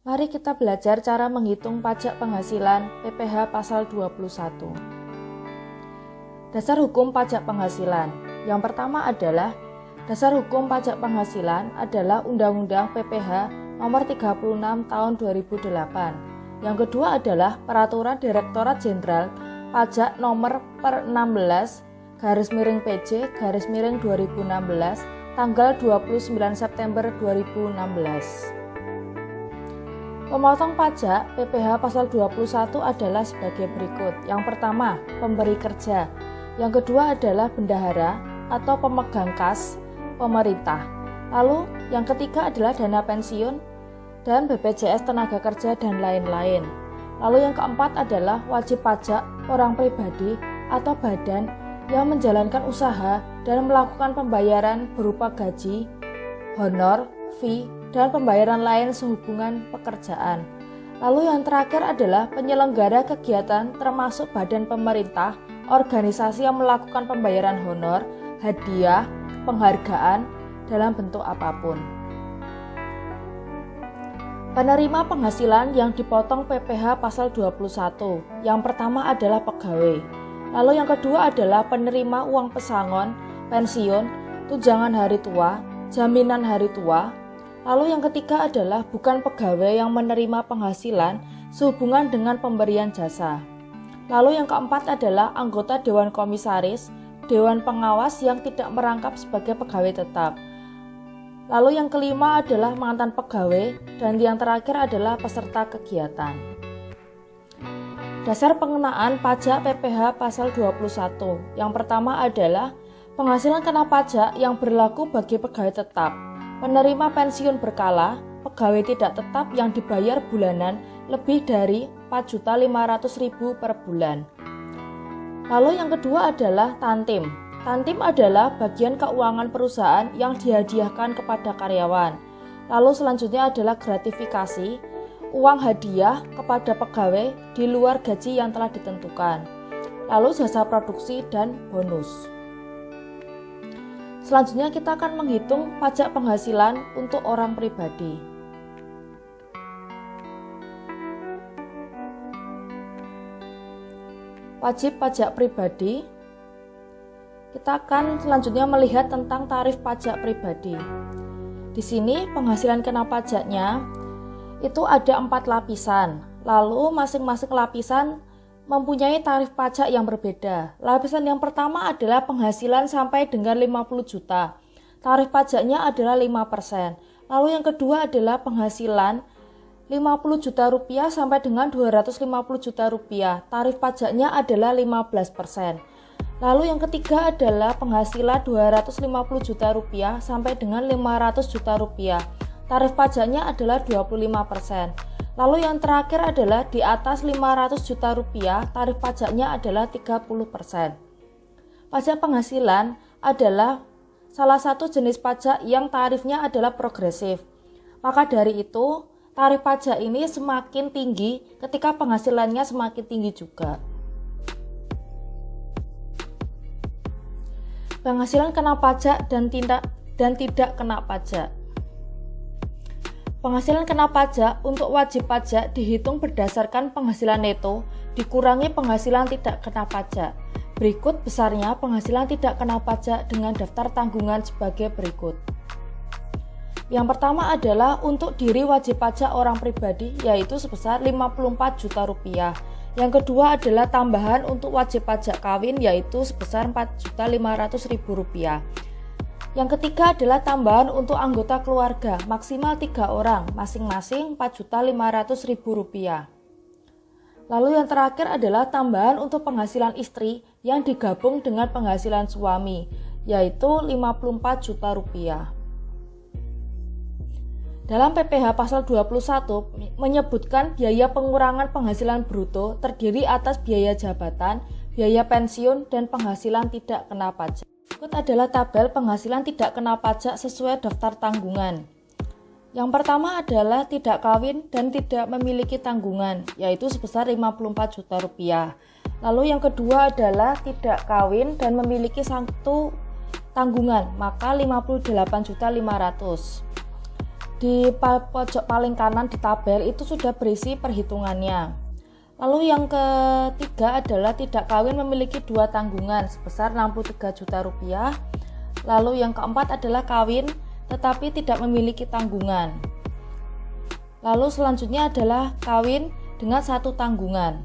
Mari kita belajar cara menghitung pajak penghasilan PPh pasal 21. Dasar hukum pajak penghasilan. Yang pertama adalah dasar hukum pajak penghasilan adalah Undang-Undang PPh nomor 36 tahun 2008. Yang kedua adalah Peraturan Direktorat Jenderal Pajak nomor per 16 /PJ /2016 tanggal 29 September 2016. Pemotong pajak PPh pasal 21 adalah sebagai berikut. Yang pertama, pemberi kerja. Yang kedua adalah bendahara atau pemegang kas pemerintah. Lalu yang ketiga adalah dana pensiun dan BPJS tenaga kerja dan lain-lain. Lalu yang keempat adalah wajib pajak orang pribadi atau badan yang menjalankan usaha dan melakukan pembayaran berupa gaji, honor, fee, dan pembayaran lain sehubungan pekerjaan. Lalu yang terakhir adalah penyelenggara kegiatan termasuk badan pemerintah, organisasi yang melakukan pembayaran honor, hadiah, penghargaan dalam bentuk apapun. Penerima penghasilan yang dipotong PPh pasal 21. Yang pertama adalah pegawai. Lalu yang kedua adalah penerima uang pesangon, pensiun, tunjangan hari tua, jaminan hari tua. Lalu yang ketiga adalah bukan pegawai yang menerima penghasilan sehubungan dengan pemberian jasa. Lalu yang keempat adalah anggota Dewan Komisaris, Dewan Pengawas yang tidak merangkap sebagai pegawai tetap. Lalu yang kelima adalah mantan pegawai dan yang terakhir adalah peserta kegiatan. Dasar pengenaan pajak PPh pasal 21. Yang pertama adalah penghasilan kena pajak yang berlaku bagi pegawai tetap, penerima pensiun berkala, pegawai tidak tetap yang dibayar bulanan lebih dari 4.500.000 per bulan. Lalu yang kedua adalah tantim. Tantim adalah bagian keuangan perusahaan yang dihadiahkan kepada karyawan. Lalu selanjutnya adalah gratifikasi, uang hadiah kepada pegawai di luar gaji yang telah ditentukan. Lalu jasa produksi dan bonus. Selanjutnya kita akan menghitung pajak penghasilan untuk orang pribadi. Wajib pajak pribadi. Kita akan selanjutnya melihat tentang tarif pajak pribadi. Di sini penghasilan kena pajaknya itu ada 4 lapisan. Lalu masing-masing lapisan mempunyai tarif pajak yang berbeda. Lapisan yang pertama adalah penghasilan sampai dengan 50 juta. Tarif pajaknya adalah 5%. Lalu yang kedua adalah penghasilan 50 juta rupiah sampai dengan 250 juta rupiah. Tarif pajaknya adalah 15%. Lalu yang ketiga adalah penghasilan 250 juta rupiah sampai dengan 500 juta rupiah. Tarif pajaknya adalah 25%. Lalu yang terakhir adalah di atas 500 juta rupiah, tarif pajaknya adalah 30%. Pajak penghasilan adalah salah satu jenis pajak yang tarifnya adalah progresif. Maka dari itu, tarif pajak ini semakin tinggi ketika penghasilannya semakin tinggi juga. Penghasilan kena pajak dan tidak kena pajak. Penghasilan kena pajak untuk wajib pajak dihitung berdasarkan penghasilan neto dikurangi penghasilan tidak kena pajak. Berikut besarnya penghasilan tidak kena pajak dengan daftar tanggungan sebagai berikut. Yang pertama adalah untuk diri wajib pajak orang pribadi yaitu sebesar 54 juta rupiah. Yang kedua adalah tambahan untuk wajib pajak kawin yaitu sebesar 4.500.000 rupiah. Yang ketiga adalah tambahan untuk anggota keluarga maksimal 3 orang, masing-masing 4.500.000 rupiah. Lalu yang terakhir adalah tambahan untuk penghasilan istri yang digabung dengan penghasilan suami, yaitu 54 juta rupiah. Dalam PPh pasal 21 menyebutkan biaya pengurangan penghasilan bruto terdiri atas biaya jabatan, biaya pensiun, dan penghasilan tidak kena pajak. Berikut adalah tabel penghasilan tidak kena pajak sesuai daftar tanggungan. Yang pertama adalah tidak kawin dan tidak memiliki tanggungan, yaitu sebesar 54 juta rupiah. Lalu yang kedua adalah tidak kawin dan memiliki satu tanggungan, maka 58.500. di pojok paling kanan di tabel itu sudah berisi perhitungannya. Lalu yang ketiga adalah tidak kawin memiliki 2 tanggungan sebesar 63 juta rupiah. Lalu yang keempat adalah kawin tetapi tidak memiliki tanggungan. Lalu selanjutnya adalah kawin dengan 1 tanggungan,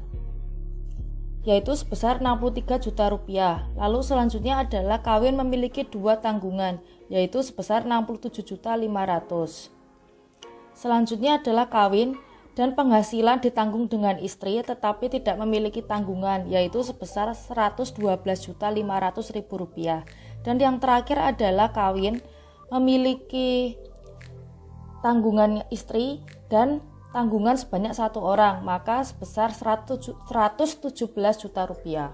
yaitu sebesar 63 juta rupiah. Lalu selanjutnya adalah kawin memiliki 2 tanggungan, yaitu sebesar 67.500. Selanjutnya adalah kawin dan penghasilan ditanggung dengan istri tetapi tidak memiliki tanggungan, yaitu sebesar 112.500.000 rupiah. Dan yang terakhir adalah kawin memiliki tanggungan istri dan tanggungan sebanyak 1 orang, maka sebesar 117 juta rupiah.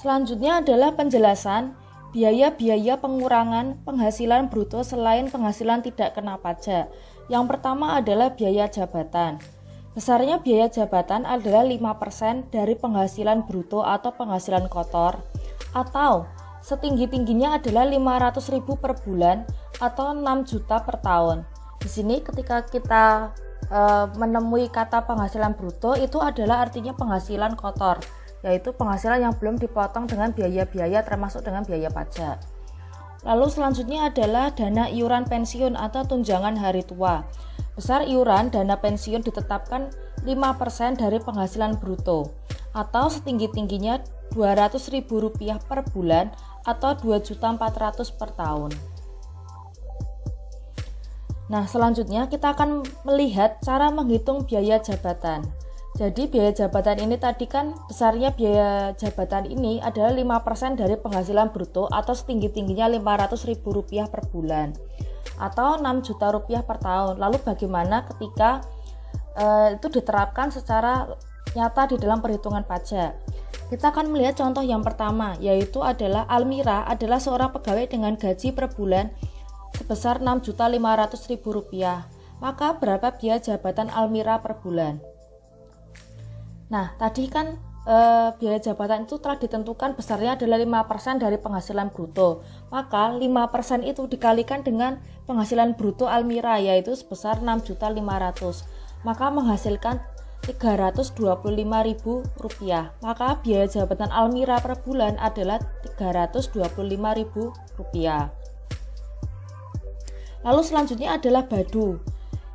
Selanjutnya adalah penjelasan biaya-biaya pengurangan penghasilan bruto selain penghasilan tidak kena pajak. Yang pertama adalah biaya jabatan. Besarnya biaya jabatan adalah 5% dari penghasilan bruto atau penghasilan kotor, atau setinggi-tingginya adalah 500.000 per bulan atau 6 juta per tahun. Di sini ketika kita menemui kata penghasilan bruto, itu adalah artinya penghasilan kotor, yaitu penghasilan yang belum dipotong dengan biaya-biaya termasuk dengan biaya pajak. Lalu selanjutnya adalah dana iuran pensiun atau tunjangan hari tua. Besar iuran dana pensiun ditetapkan 5% dari penghasilan bruto atau setinggi-tingginya Rp200.000 per bulan atau Rp2.400.000 per tahun. Nah, selanjutnya kita akan melihat cara menghitung biaya jabatan. Jadi biaya jabatan ini tadi kan besarnya biaya jabatan ini adalah 5% dari penghasilan bruto atau setinggi-tingginya Rp500.000 per bulan atau Rp6 juta per tahun. Lalu bagaimana ketika itu diterapkan secara nyata di dalam perhitungan pajak? Kita akan melihat contoh yang pertama, yaitu adalah Almira adalah seorang pegawai dengan gaji per bulan sebesar Rp6.500.000. Maka berapa biaya jabatan Almira per bulan? Nah, tadi kan biaya jabatan itu telah ditentukan besarnya adalah 5% dari penghasilan bruto. Maka 5% itu dikalikan dengan penghasilan bruto Almira, yaitu sebesar Rp6.500.000. Maka menghasilkan Rp325.000. Maka biaya jabatan Almira per bulan adalah Rp325.000. Lalu selanjutnya adalah Badu.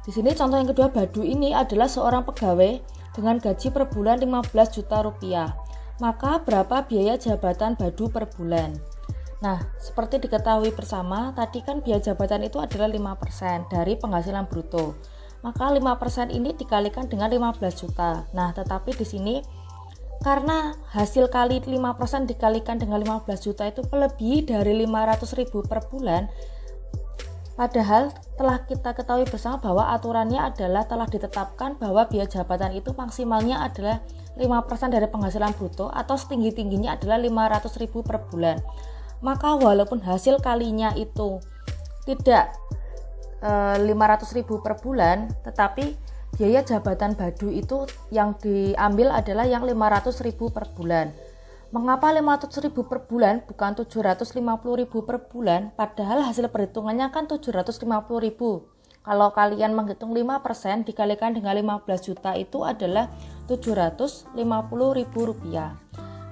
Di sini contoh yang kedua, Badu ini adalah seorang pegawai dengan gaji per bulan Rp15 juta. Maka berapa biaya jabatan Badu per bulan? Nah, seperti diketahui bersama, tadi kan biaya jabatan itu adalah 5% dari penghasilan bruto. Maka 5% ini dikalikan dengan 15 juta. Nah, tetapi di sini karena hasil kali 5% dikalikan dengan 15 juta itu melebihi dari 500.000 per bulan. Padahal telah kita ketahui bersama bahwa aturannya adalah telah ditetapkan bahwa biaya jabatan itu maksimalnya adalah 5% dari penghasilan bruto atau setinggi-tingginya adalah 500.000 per bulan. Maka walaupun hasil kalinya itu tidak 500.000 per bulan, tetapi biaya jabatan Badu itu yang diambil adalah yang 500.000 per bulan. Mengapa 500.000 per bulan bukan 750.000 per bulan, padahal hasil perhitungannya kan 750.000. Kalau kalian menghitung 5% dikalikan dengan 15 juta itu adalah Rp750.000.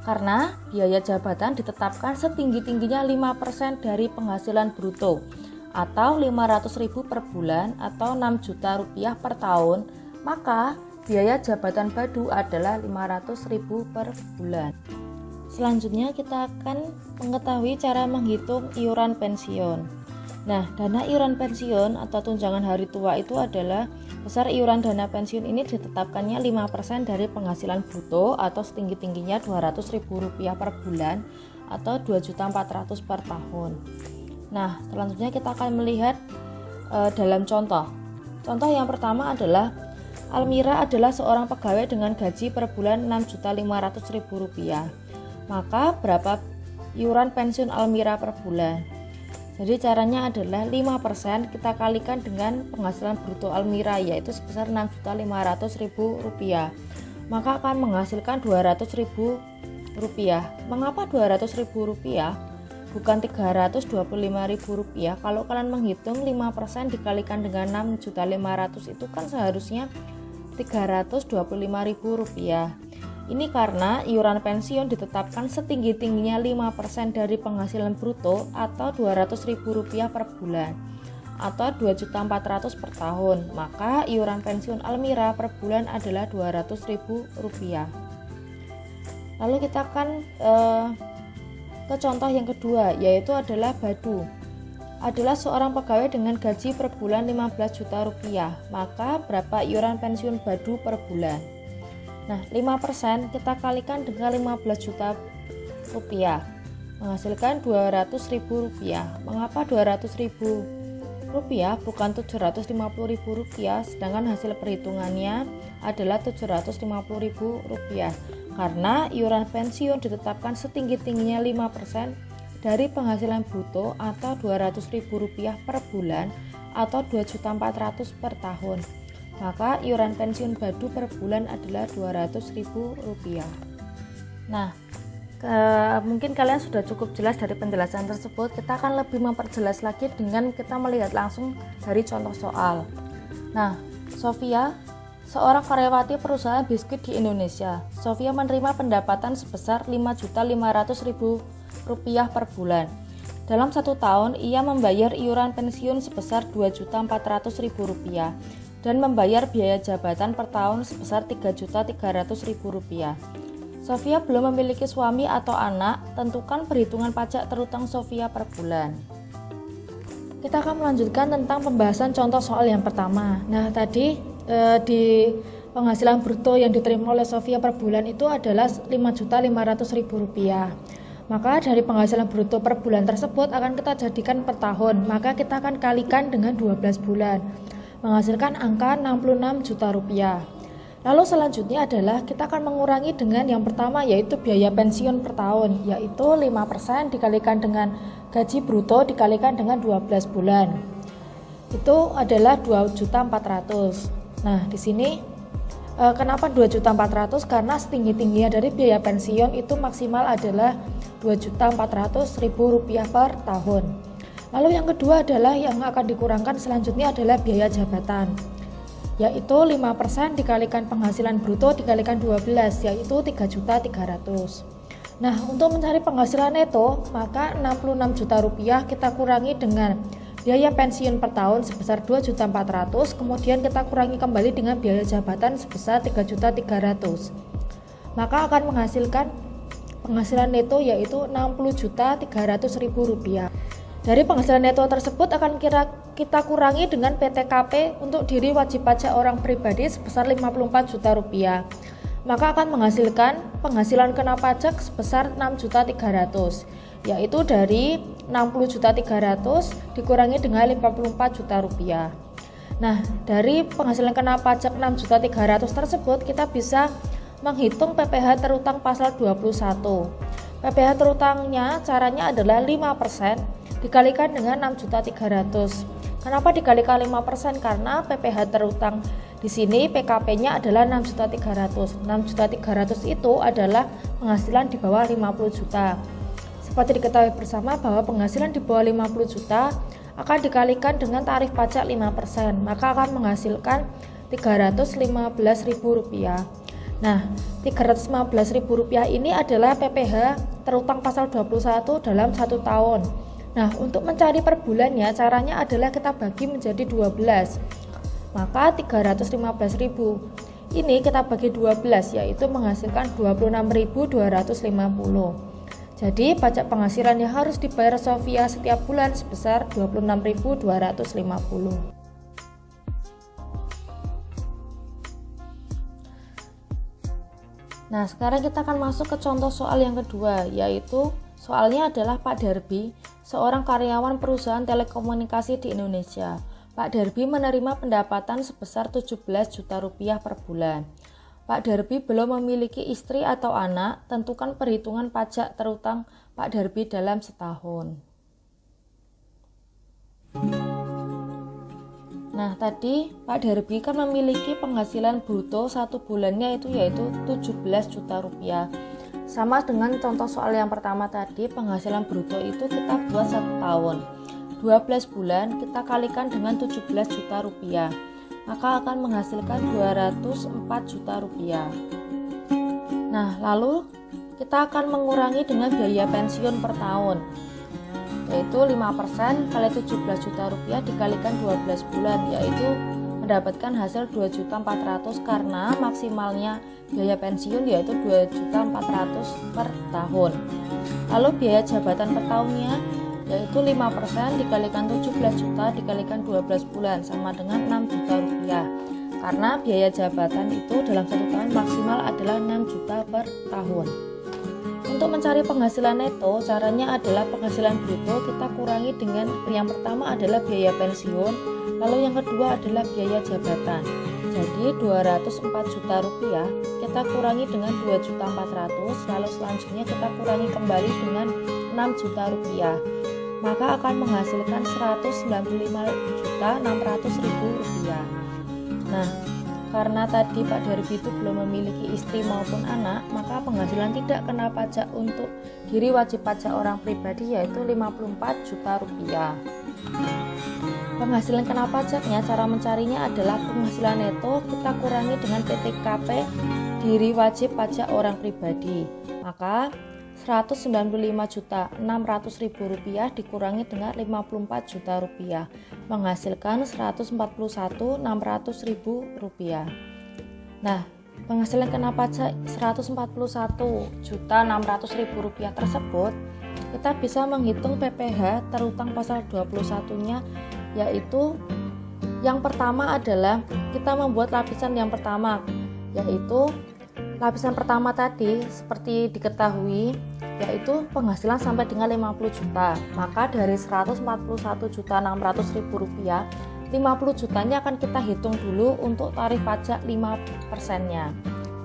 Karena biaya jabatan ditetapkan setinggi-tingginya 5% dari penghasilan bruto atau 500.000 per bulan atau Rp6 juta per tahun, maka biaya jabatan Badu adalah 500.000 per bulan. Selanjutnya kita akan mengetahui cara menghitung iuran pensiun. Nah, dana iuran pensiun atau tunjangan hari tua itu adalah besar iuran dana pensiun ini ditetapkannya 5% dari penghasilan bruto atau setinggi-tingginya Rp200.000 per bulan atau Rp2.400.000 per tahun. Nah, selanjutnya kita akan melihat dalam contoh. Contoh yang pertama adalah Almira adalah seorang pegawai dengan gaji per bulan Rp6.500.000. Maka berapa iuran pensiun Almira per bulan? Jadi caranya adalah 5% kita kalikan dengan penghasilan bruto Almira, yaitu sebesar Rp6.500.000. Maka akan menghasilkan Rp200.000. Mengapa Rp200.000? bukan Rp325.000. Kalau kalian menghitung 5% dikalikan dengan 6.500.000 itu kan seharusnya Rp325.000. Ini karena iuran pensiun ditetapkan setinggi-tingginya 5% dari penghasilan bruto atau Rp200.000 per bulan atau Rp2.400.000 per tahun. Maka iuran pensiun Almira per bulan adalah Rp200.000. Lalu kita akan ke contoh yang kedua, yaitu adalah Badu. Adalah seorang pegawai dengan gaji per bulan Rp15 juta. Maka berapa iuran pensiun Badu per bulan? Nah, 5% kita kalikan dengan Rp15 juta menghasilkan Rp200.000. Mengapa Rp200.000 bukan Rp750.000, sedangkan hasil perhitungannya adalah Rp750.000? Karena iuran pensiun ditetapkan setinggi-tingginya 5% dari penghasilan bruto atau Rp200.000 per bulan atau Rp2.400.000 per tahun. Maka iuran pensiun Badu per bulan adalah Rp200.000. Nah, mungkin kalian sudah cukup jelas dari penjelasan tersebut. Kita akan lebih memperjelas lagi dengan kita melihat langsung dari contoh soal. Nah, Sofia, seorang karyawati perusahaan biskuit di Indonesia. Sofia menerima pendapatan sebesar Rp5.500.000 per bulan. Dalam 1 tahun, ia membayar iuran pensiun sebesar Rp2.400.000 dan membayar biaya jabatan per tahun sebesar Rp3.300.000. Sofia belum memiliki suami atau anak. Tentukan perhitungan pajak terutang Sofia per bulan. Kita akan melanjutkan tentang pembahasan contoh soal yang pertama. Nah, tadi di penghasilan bruto yang diterima oleh Sofia per bulan itu adalah Rp5.500.000. Maka dari penghasilan bruto per bulan tersebut akan kita jadikan per tahun. Maka kita akan kalikan dengan 12 bulan. Menghasilkan angka Rp66 juta. Lalu selanjutnya adalah kita akan mengurangi dengan yang pertama, yaitu biaya pensiun per tahun, yaitu 5% dikalikan dengan gaji bruto dikalikan dengan 12 bulan. Itu adalah Rp2.400.000. Nah, di sini kenapa Rp2.400.000? Karena setinggi-tingginya dari biaya pensiun itu maksimal adalah Rp2.400.000 per tahun. Lalu yang kedua adalah yang akan dikurangkan selanjutnya adalah biaya jabatan, yaitu 5% dikalikan penghasilan bruto dikalikan 12, yaitu Rp3.300.000. Nah, untuk mencari penghasilan neto, maka Rp66 juta kita kurangi dengan biaya pensiun per tahun sebesar Rp2.400.000, kemudian kita kurangi kembali dengan biaya jabatan sebesar Rp3.300.000. Maka akan menghasilkan penghasilan neto yaitu Rp60.300.000. Dari penghasilan neto tersebut akan kita kurangi dengan PTKP untuk diri wajib pajak orang pribadi sebesar Rp54 juta. Maka akan menghasilkan penghasilan kena pajak sebesar Rp6.300.000, yaitu dari Rp60.300.000 dikurangi dengan Rp54 juta. Nah, dari penghasilan kena pajak Rp6.300.000 tersebut kita bisa menghitung PPh terutang pasal 21. PPh terutangnya caranya adalah 5% dikalikan dengan Rp6.300.000. Kenapa dikalikan 5%? Karena PPh terutang di sini PKP-nya adalah Rp6.300.000. Rp6.300.000 itu adalah penghasilan di bawah 50 juta. Seperti diketahui bersama bahwa penghasilan di bawah 50 juta akan dikalikan dengan tarif pajak 5%, maka akan menghasilkan Rp315.000. Nah, Rp315.000 ini adalah PPh terutang pasal 21 dalam 1 tahun. Nah, untuk mencari per bulannya caranya adalah kita bagi menjadi 12. Maka 315.000 ini kita bagi 12, yaitu menghasilkan 26.250. Jadi pajak penghasilan yang harus dibayar Sofia setiap bulan sebesar 26.250. Nah, sekarang kita akan masuk ke contoh soal yang kedua, yaitu soalnya adalah Pak Darbi, seorang karyawan perusahaan telekomunikasi di Indonesia. Pak Darbi menerima pendapatan sebesar Rp17 juta per bulan. Pak Darbi belum memiliki istri atau anak. Tentukan perhitungan pajak terutang Pak Darbi dalam setahun. Nah, tadi Pak Darbi kan memiliki penghasilan bruto 1 bulannya yaitu Rp17 juta. Sama dengan contoh soal yang pertama tadi, penghasilan bruto itu kita buat 1 tahun. 12 bulan kita kalikan dengan 17 juta rupiah, maka akan menghasilkan 204 juta rupiah. Nah, lalu kita akan mengurangi dengan biaya pensiun per tahun, yaitu 5% kali 17 juta rupiah dikalikan 12 bulan, yaitu mendapatkan hasil 2.400.000 karena maksimalnya biaya pensiun yaitu 2.400.000 per tahun. Lalu biaya jabatan per tahunnya yaitu 5% dikalikan 17 juta dikalikan 12 bulan sama dengan 6 juta rupiah. Karena biaya jabatan itu dalam 1 tahun maksimal adalah 6 juta per tahun. Untuk mencari penghasilan neto, caranya adalah penghasilan bruto kita kurangi dengan yang pertama adalah biaya pensiun, lalu yang kedua adalah biaya jabatan. Jadi 204 juta rupiah kita kurangi dengan 2.400.000, lalu selanjutnya kita kurangi kembali dengan 6 juta rupiah, maka akan menghasilkan 195.600.000 rupiah. Nah, karena tadi Pak Darbi itu belum memiliki istri maupun anak, maka penghasilan tidak kena pajak untuk diri wajib pajak orang pribadi yaitu 54 juta rupiah. Penghasilan kena pajaknya, cara mencarinya adalah penghasilan neto kita kurangi dengan PTKP diri wajib pajak orang pribadi, maka 195.600.000 rupiah dikurangi dengan 54 juta rupiah menghasilkan 141.600.000 rupiah. Nah, penghasilan kena pajak 141.600.000 rupiah tersebut kita bisa menghitung PPh terutang pasal 21-nya, yaitu yang pertama adalah kita membuat lapisan yang pertama, yaitu lapisan pertama tadi seperti diketahui yaitu penghasilan sampai dengan 50 juta. Maka dari 141.600.000 rupiah, 50 jutanya akan kita hitung dulu untuk tarif pajak 5%-nya.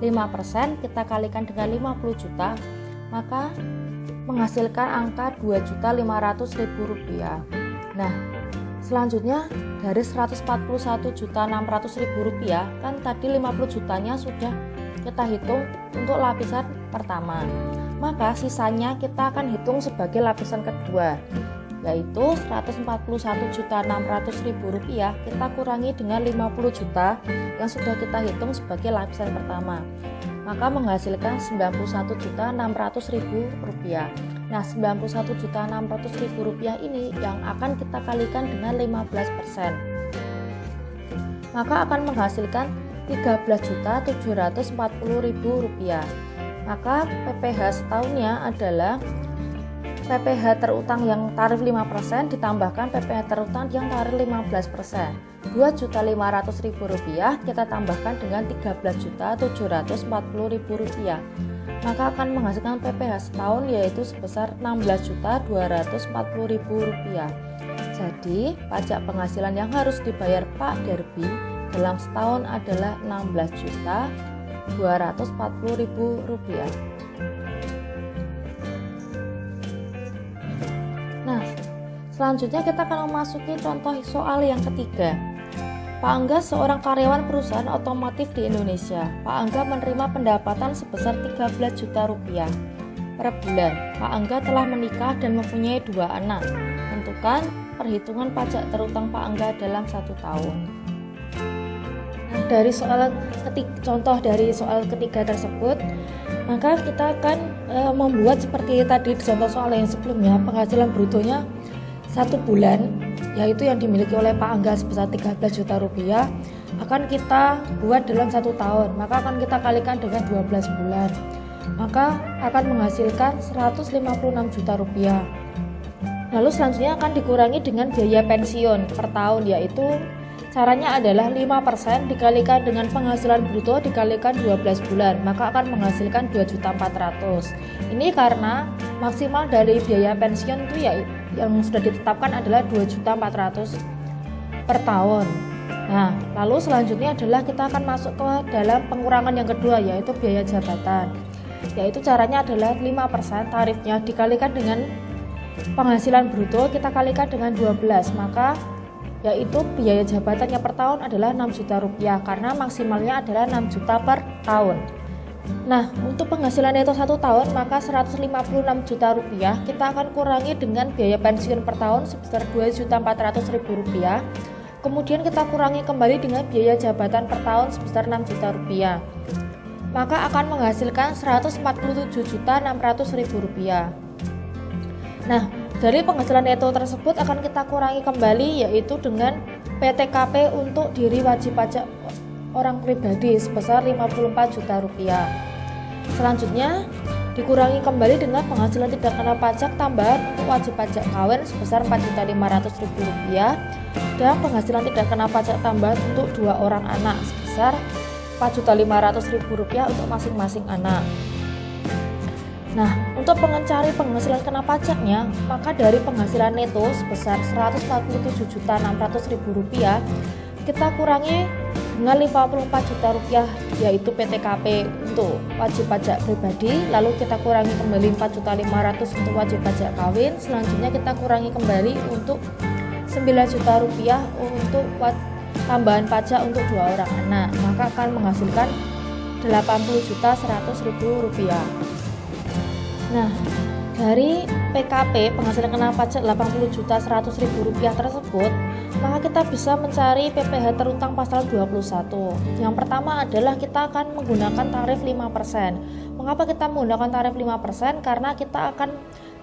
5% kita kalikan dengan 50 juta, maka menghasilkan angka 2.500.000 rupiah. Nah, selanjutnya dari 141.600.000 rupiah, kan tadi 50 jutanya sudah kita hitung untuk lapisan pertama, maka sisanya kita akan hitung sebagai lapisan kedua, yaitu 141.600.000 rupiah kita kurangi dengan 50 juta yang sudah kita hitung sebagai lapisan pertama, maka menghasilkan 91.600.000 rupiah. Nah, 91.600.000 rupiah ini yang akan kita kalikan dengan 15%, maka akan menghasilkan 13.740.000 rupiah. Maka PPh setahunnya adalah PPh terutang yang tarif 5% ditambahkan PPh terutang yang tarif 15%. 2.500.000 rupiah kita tambahkan dengan 13.740.000 rupiah, maka akan menghasilkan PPh setahun yaitu sebesar 16.240.000 rupiah. Jadi pajak penghasilan yang harus dibayar Pak Darbi dalam setahun adalah 16.240.000 rupiah. Nah, selanjutnya kita akan memasuki contoh soal yang ketiga. Pak Angga seorang karyawan perusahaan otomotif di Indonesia. Pak Angga menerima pendapatan sebesar 13 juta rupiah per bulan. Pak Angga telah menikah dan mempunyai 2 anak. Tentukan perhitungan pajak terutang Pak Angga dalam 1 tahun. Nah, dari contoh dari soal ketiga tersebut, maka kita akan membuat seperti tadi di contoh soal yang sebelumnya, penghasilan brutonya 1 bulan, yaitu yang dimiliki oleh Pak Angga sebesar 13 juta rupiah, akan kita buat dalam 1 tahun, maka akan kita kalikan dengan 12 bulan, maka akan menghasilkan 156 juta rupiah. Lalu selanjutnya akan dikurangi dengan biaya pensiun per tahun, yaitu caranya adalah 5% dikalikan dengan penghasilan bruto dikalikan 12 bulan, maka akan menghasilkan 2.400.000. Ini karena maksimal dari biaya pensiun itu ya yang sudah ditetapkan adalah 2.400.000 per tahun. Nah, lalu selanjutnya adalah kita akan masuk ke dalam pengurangan yang kedua, yaitu biaya jabatan. Yaitu caranya adalah 5% tarifnya dikalikan dengan penghasilan bruto kita kalikan dengan 12, maka yaitu biaya jabatannya per tahun adalah 6 juta rupiah karena maksimalnya adalah 6 juta per tahun. Nah, untuk penghasilan neto 1 tahun maka 156 juta rupiah kita akan kurangi dengan biaya pensiun per tahun sebesar 2.400.000 rupiah. Kemudian kita kurangi kembali dengan biaya jabatan per tahun sebesar 6 juta rupiah. Maka akan menghasilkan 147.600.000 rupiah. Nah, dari penghasilan neto tersebut akan kita kurangi kembali yaitu dengan PTKP untuk diri wajib pajak orang pribadi sebesar 54 juta rupiah. Selanjutnya dikurangi kembali dengan penghasilan tidak kena pajak tambahan untuk wajib pajak kawin sebesar 4.500.000 rupiah dan penghasilan tidak kena pajak tambahan untuk 2 orang anak sebesar 4.500.000 rupiah untuk masing-masing anak. Nah, untuk mencari penghasilan kena pajaknya, maka dari penghasilan neto sebesar 147.600.000 rupiah kita kurangi dengan 54 juta rupiah yaitu PTKP untuk wajib pajak pribadi, lalu kita kurangi kembali 4.500.000 untuk wajib pajak kawin, selanjutnya kita kurangi kembali untuk 9 juta rupiah untuk tambahan pajak untuk 2 orang anak, maka akan menghasilkan 80.100.000 rupiah. Nah, dari PKP penghasilan kena pajak 80.100.000 rupiah tersebut, maka kita bisa mencari PPh terutang pasal 21. Yang pertama adalah kita akan menggunakan tarif 5%. Mengapa kita menggunakan tarif 5%? Karena kita akan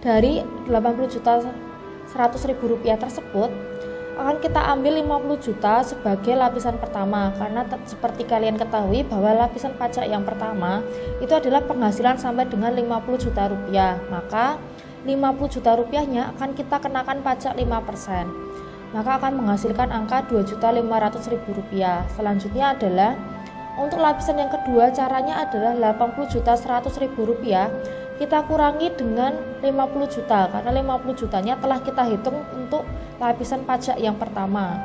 dari 80.100.000 rupiah tersebut akan kita ambil 50 juta sebagai lapisan pertama, karena seperti kalian ketahui bahwa lapisan pajak yang pertama itu adalah penghasilan sampai dengan 50 juta rupiah, maka 50 juta rupiahnya akan kita kenakan pajak 5%, maka akan menghasilkan angka 2.500.000 rupiah. Selanjutnya adalah untuk lapisan yang kedua, caranya adalah 80.100.000 rupiah kita kurangi dengan 50 juta, karena 50 jutanya telah kita hitung untuk lapisan pajak yang pertama.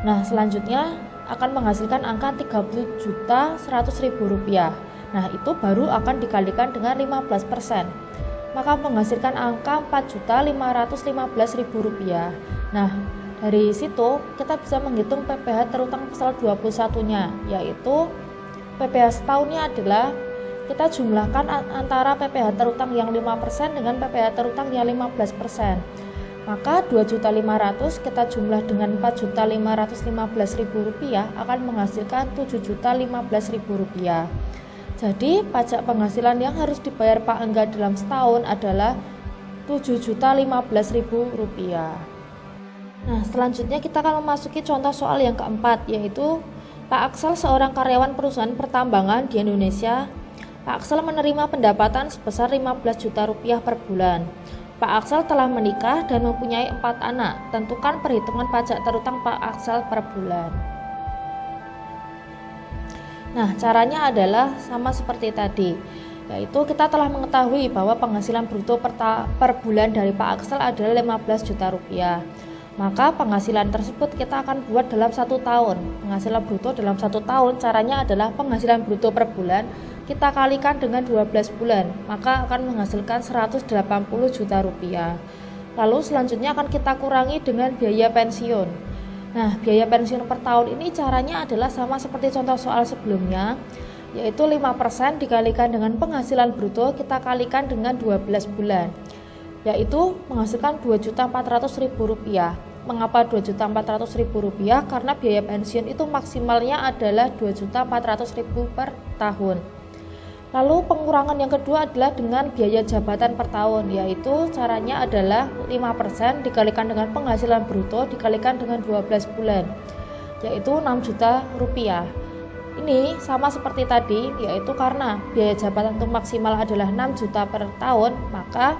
Nah, selanjutnya akan menghasilkan angka 30.100.000 rupiah. Nah, itu baru akan dikalikan dengan 15%, maka menghasilkan angka 4.515.000 rupiah. Nah, dari situ kita bisa menghitung PPh terutang pasal 21-nya, yaitu PPh setahunnya adalah kita jumlahkan antara PPh terutang yang 5% dengan PPh terutang yang 15%. Maka 2.500.000 kita jumlah dengan 4.515.000 rupiah akan menghasilkan 7.015.000 rupiah. Jadi pajak penghasilan yang harus dibayar Pak Engga dalam setahun adalah 7.015.000 rupiah. Nah, selanjutnya kita akan memasuki contoh soal yang keempat, yaitu Pak Aksel seorang karyawan perusahaan pertambangan di Indonesia. Pak Aksel menerima pendapatan sebesar 15 juta rupiah per bulan. Pak Aksel telah menikah dan mempunyai 4 anak. Tentukan perhitungan pajak terutang Pak Aksel per bulan. Nah, caranya adalah sama seperti tadi, yaitu kita telah mengetahui bahwa penghasilan bruto per bulan dari Pak Aksel adalah 15 juta rupiah. Maka penghasilan tersebut kita akan buat dalam 1 tahun. Penghasilan bruto dalam 1 tahun caranya adalah penghasilan bruto per bulan kita kalikan dengan 12 bulan, maka akan menghasilkan 180 juta rupiah. Lalu selanjutnya akan kita kurangi dengan biaya pensiun. Nah, biaya pensiun per tahun ini caranya adalah sama seperti contoh soal sebelumnya, yaitu 5% dikalikan dengan penghasilan bruto kita kalikan dengan 12 bulan, yaitu menghasilkan 2.400.000 rupiah. Mengapa 2.400.000 rupiah? Karena biaya pensiun itu maksimalnya adalah 2.400.000 per tahun. Lalu pengurangan yang kedua adalah dengan biaya jabatan per tahun, yaitu caranya adalah 5% dikalikan dengan penghasilan bruto dikalikan dengan 12 bulan, yaitu 6 juta rupiah. Ini sama seperti tadi, yaitu karena biaya jabatan itu maksimal adalah 6 juta per tahun, maka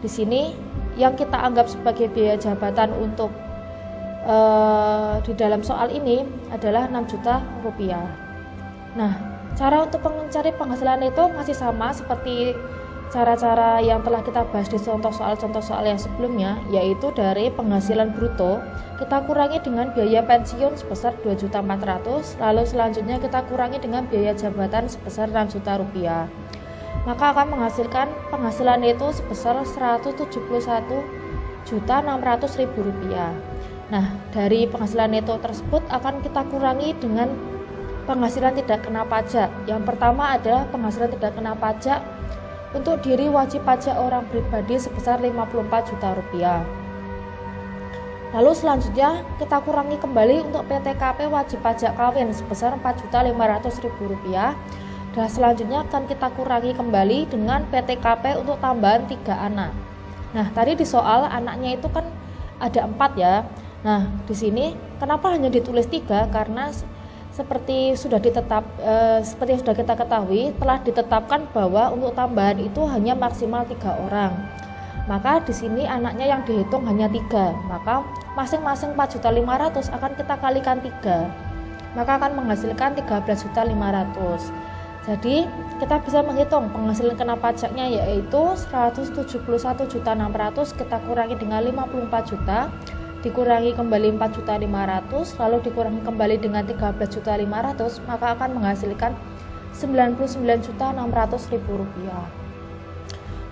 di sini yang kita anggap sebagai biaya jabatan untuk di dalam soal ini adalah 6 juta rupiah. Nah, cara untuk mencari penghasilan itu masih sama seperti cara-cara yang telah kita bahas di contoh soal yang sebelumnya, yaitu dari penghasilan bruto kita kurangi dengan biaya pensiun sebesar 2.400.000, lalu selanjutnya kita kurangi dengan biaya jabatan sebesar 6 juta rupiah. Maka akan menghasilkan penghasilan itu sebesar 171.600.000 rupiah. Nah, dari penghasilan neto tersebut akan kita kurangi dengan penghasilan tidak kena pajak. Yang pertama adalah penghasilan tidak kena pajak untuk diri wajib pajak orang pribadi sebesar 54 juta rupiah. Lalu selanjutnya kita kurangi kembali untuk PTKP wajib pajak kawin sebesar 4.500.000 rupiah. Dan selanjutnya akan kita kurangi kembali dengan PTKP untuk tambahan 3 anak. Nah, tadi di soal anaknya itu kan ada 4 ya. Nah, di sini kenapa hanya ditulis 3? Karena seperti sudah kita ketahui, telah ditetapkan bahwa untuk tambahan itu hanya maksimal 3 orang. Maka di sini anaknya yang dihitung hanya 3. Maka masing-masing 4.500.000 akan kita kalikan 3. Maka akan menghasilkan 13.500.000. Jadi kita bisa menghitung penghasilan kena pajaknya yaitu 171.600.000 kita kurangi dengan 54 juta, dikurangi kembali 4.500.000, lalu dikurangi kembali dengan 13.500.000, maka akan menghasilkan 99.600.000 rupiah.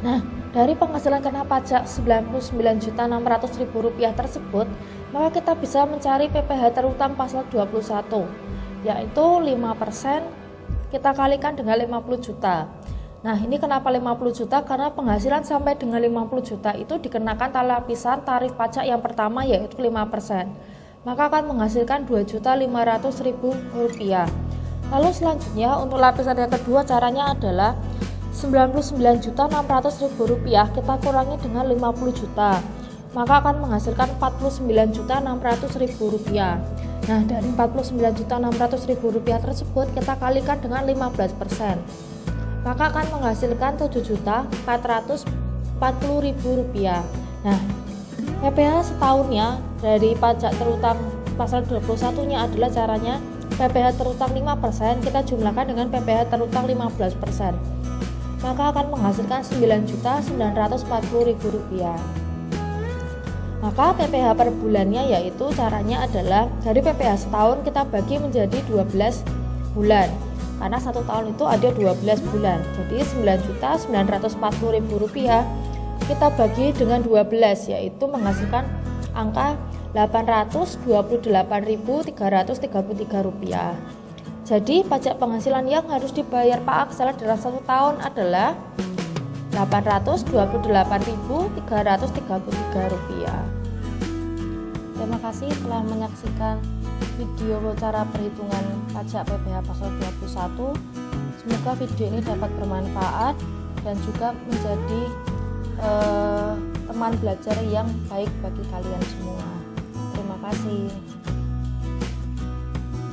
Nah, dari penghasilan kena pajak 99.600.000 rupiah tersebut, maka kita bisa mencari PPh terutang pasal 21, yaitu 5% kita kalikan dengan 50 juta. Nah, ini kenapa 50 juta? Karena penghasilan sampai dengan 50 juta itu dikenakan lapisan tarif pajak yang pertama yaitu 5%. Maka akan menghasilkan 2.500.000 rupiah. Lalu selanjutnya untuk lapisan yang kedua caranya adalah 99.600.000 rupiah kita kurangi dengan 50 juta. Maka akan menghasilkan 49.600.000 rupiah. Nah, dari 49.600.000 rupiah tersebut kita kalikan dengan 15%. Maka akan menghasilkan 7.440.000 rupiah. Nah, PPh setahunnya dari pajak terutang pasal 21-nya adalah caranya PPh terutang 5% kita jumlahkan dengan PPh terutang 15%. Maka akan menghasilkan 9.940.000 rupiah. Maka PPh per bulannya yaitu caranya adalah dari PPh setahun kita bagi menjadi 12 bulan. Karena 1 tahun itu ada 12 bulan. Jadi 9.940.000 rupiah kita bagi dengan 12 yaitu menghasilkan angka 828.333 rupiah. Jadi pajak penghasilan yang harus dibayar Pak Aksel dalam 1 tahun adalah 828.333 rupiah. Terima kasih telah menyaksikan video cara perhitungan pajak PPh pasal 21. Semoga video ini dapat bermanfaat dan juga menjadi teman belajar yang baik bagi kalian semua. Terima kasih.